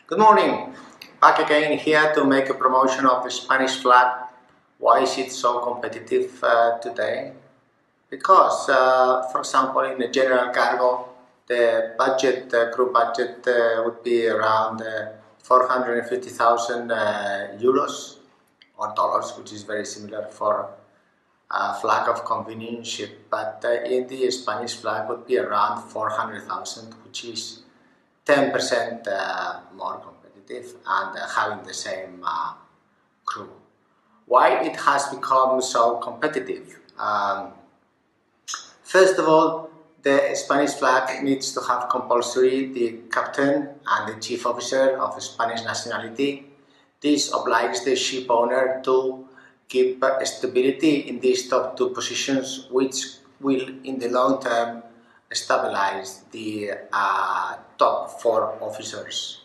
Good morning. Back again here to make a promotion of the Spanish flag. Why is it so competitive today? Because, for example, in the general cargo, the budget, group budget would be around 450,000 euros or dollars, which is very similar for a flag of convenience ship. But in the Spanish flag would be around 400,000, which is 10% more competitive and having the same crew. Why it has become so competitive? First of all, the Spanish flag needs to have compulsory the captain and the chief officer of Spanish nationality. This obliges the ship owner to keep stability in these top two positions, which will in the long term stabilize the top four officers.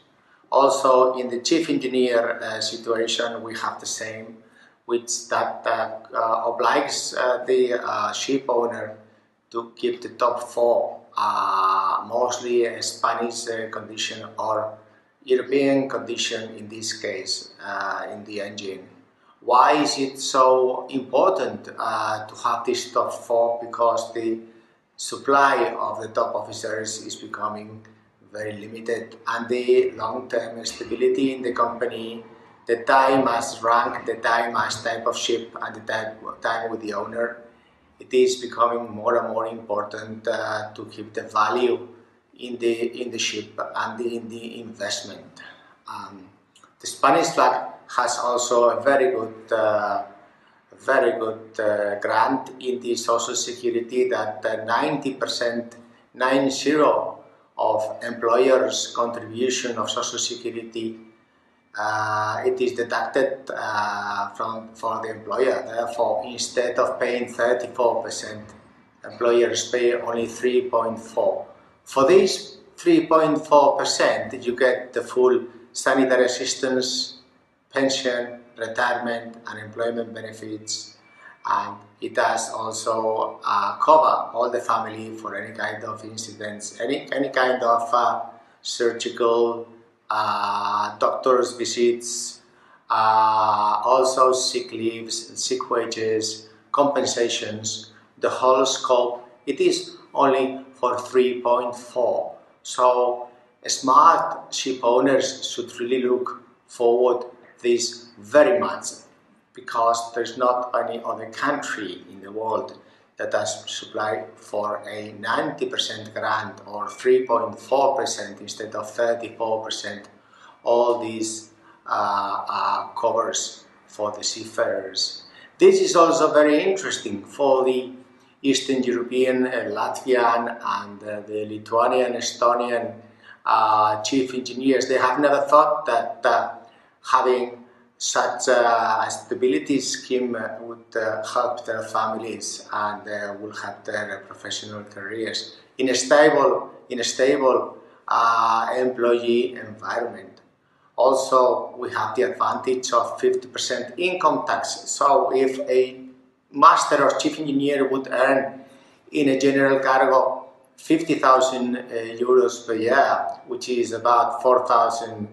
Also, in the chief engineer situation, we have the same, which that obliges the ship owner to keep the top four, mostly a Spanish condition or European condition in this case in the engine. Why is it so important to have this top four? Because the supply of the top officers is becoming very limited, and the long-term stability in the company, the time as rank, the time as type of ship, and the time with the owner, it is becoming more and more important to keep the value in the ship and in the investment. The Spanish flag has also a very good grant in the social security that 90% of employers' contribution of social security it is deducted for the employer. Therefore, instead of paying 34%, employers pay only 3.4%. For this 3.4%, you get the full sanitary assistance, pension, retirement, unemployment benefits, and it does also cover all the family for any kind of incidents, any kind of surgical, doctor's visits, also sick leaves, sick wages, compensations, the whole scope. It is only for 3.4. So smart ship owners should really look forward this very much, because there's not any other country in the world that has supplied for a 90% grant or 3.4% instead of 34%. All these covers for the seafarers. This is also very interesting for the Eastern European, Latvian, and the Lithuanian, Estonian chief engineers. They have never thought that having such a stability scheme would help their families and will help their professional careers in a stable employee environment. Also, we have the advantage of 50% income tax. So if a master or chief engineer would earn in a general cargo 50,000 euros per year, which is about 4,000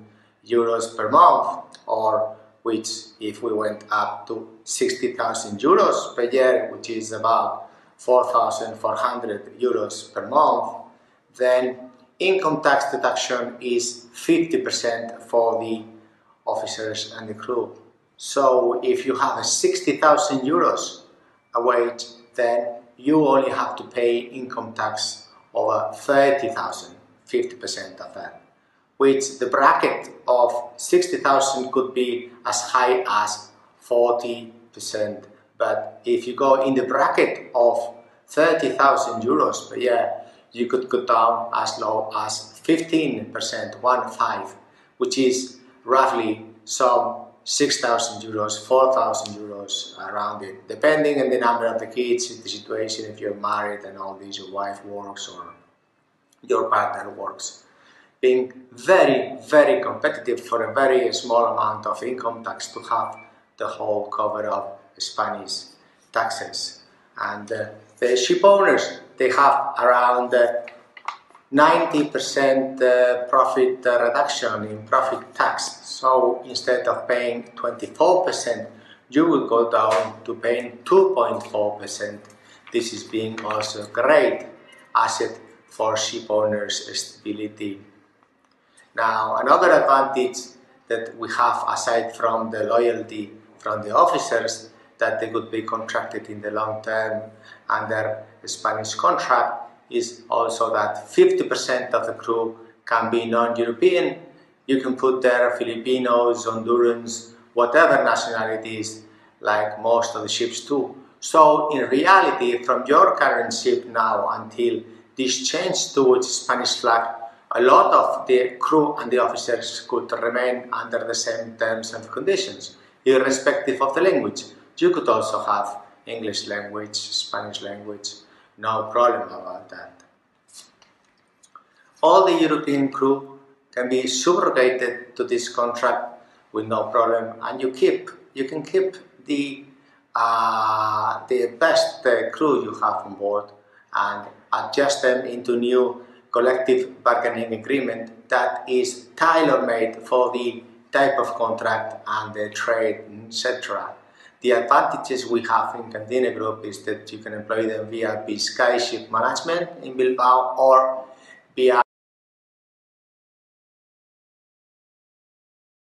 euros per month, or which if we went up to 60,000 euros per year, which is about 4,400 euros per month, then income tax deduction is 50% for the officers and the crew. So if you have a 60,000 euros a wage, then you only have to pay income tax over 30,000, 50% of that, which the bracket of 60,000 could be as high as 40%. But if you go in the bracket of 30,000 euros per year, you could go down as low as 15%, 1.5, which is roughly some 6,000 euros, 4,000 euros around it, depending on the number of the kids, the situation, if you're married and all these, your wife works or your partner works. Being very, very competitive for a very small amount of income tax to have the whole cover of Spanish taxes. And the ship owners, they have around 90% profit reduction in profit tax. So instead of paying 24%, you will go down to paying 2.4%. This is being also a great asset for ship owners' stability. Now, another advantage that we have aside from the loyalty from the officers, that they could be contracted in the long term under the Spanish contract, is also that 50% of the crew can be non-European. You can put there Filipinos, Hondurans, whatever nationalities, like most of the ships do. So in reality, from your current ship now until this change towards Spanish flag, a lot of the crew and the officers could remain under the same terms and conditions, irrespective of the language. You could also have English language, Spanish language, no problem about that. All the European crew can be subrogated to this contract with no problem, and you can keep the best crew you have on board and adjust them into new collective bargaining agreement that is tailor-made for the type of contract and the trade, etc. The advantages we have in Candina Group is that you can employ them via Biscay Ship Management in Bilbao or via